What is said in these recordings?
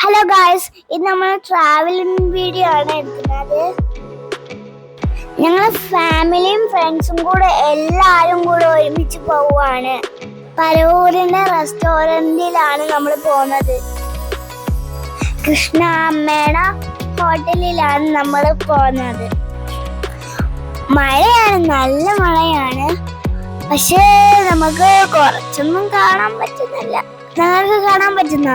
Hello guys, ഇത് നമ്മൾ travelling video ആണ് എടുക്കുന്നത്. ഞങ്ങൾ ഫാമിലിയും ഫ്രണ്ട്സും കൂടെ എല്ലാവരും കൂടെ ഒരുമിച്ച് പോവുകയാണ്. പരവൂരിന്റെ റെസ്റ്റോറൻറ്റിലാണ് നമ്മൾ പോകുന്നത്. കൃഷ്ണ അമ്മേട ഹോട്ടലിലാണ് നമ്മൾ പോകുന്നത്. മഴയാണ്, നല്ല മഴയാണ്. പക്ഷേ നമുക്ക് കുറച്ചൊന്നും കാണാൻ പറ്റുന്നില്ല. നിങ്ങൾക്ക് കാണാൻ പറ്റുന്ന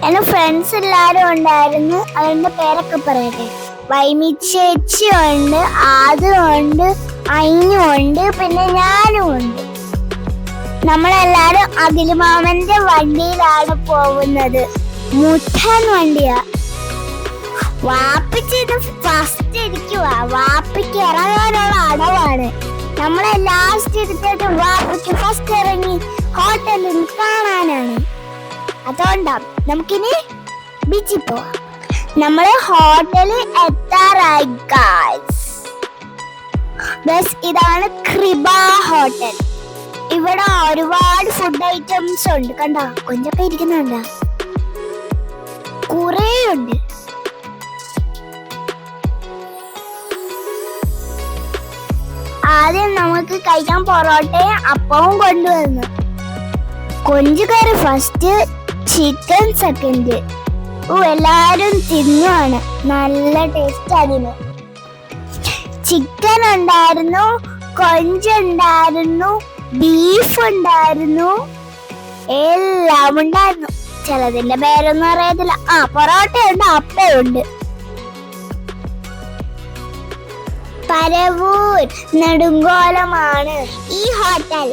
എന്റെ ഫ്രണ്ട്സ് എല്ലാരും ഉണ്ടായിരുന്നു. അവരുടെ പേരൊക്കെ പറയട്ടെ. വൈമി ചേച്ചി ഉണ്ട്, ആദുണ്ട്, അയിനുണ്ട്, പിന്നെ ഞാനും ഉണ്ട്. നമ്മളെല്ലാരും അഖിൽ മാമന്റെ വണ്ടിയിലാണ് പോകുന്നത്. മുട്ടൻ വണ്ടിയാ. വാപ്പിച്ച് ഫസ്റ്റ് ഇരിക്കുക. വാപ്പിക്ക് ഇറങ്ങാനുള്ള അടവാണ്. നമ്മളെ ലാസ്റ്റ് എടുത്തിട്ട് വാപ്പിക്ക് ഫസ്റ്റ് ഇറങ്ങി ഹോട്ടലിൽ കാണാനാണ്. അതുകൊണ്ടാ നമുക്കിനി ബീച്ചിൽ പോവാം. നമ്മള് ഹോട്ടലിൽ എത്താറായി ഗായ്സ്. ബസ് ഇതാണ് കൃപ ഹോട്ടൽ. ഇവിടെ ഒരുപാട് ഫുഡ് ഐറ്റംസ് ഉണ്ട്. കണ്ടോ, കൊഞ്ചൊക്കെ ഇരിക്കുന്നുണ്ടോ? കുറേ ഉണ്ട്. ആദ്യം നമുക്ക് കഴിക്കാൻ പൊറോട്ടയും അപ്പവും കൊണ്ടുവന്നു. കൊഞ്ച് കറി ഫസ്റ്റ്, ചിക്കൻ സെക്കൻഡ്. എല്ലാരും തിന്നുവാണ്. നല്ല ടേസ്റ്റ് അതിന്. ചിക്കൻ ഉണ്ടായിരുന്നു, കൊഞ്ചുണ്ടായിരുന്നു, ബീഫ് ഉണ്ടായിരുന്നു, എല്ലാം ഉണ്ടായിരുന്നു. ചിലതിന്റെ പേരൊന്നും അറിയത്തില്ല. പൊറോട്ടയുണ്ട്, അപ്പമുണ്ട്. പരവൂർ നെടുങ്കോലമാണ് ഈ ഹോട്ടൽ.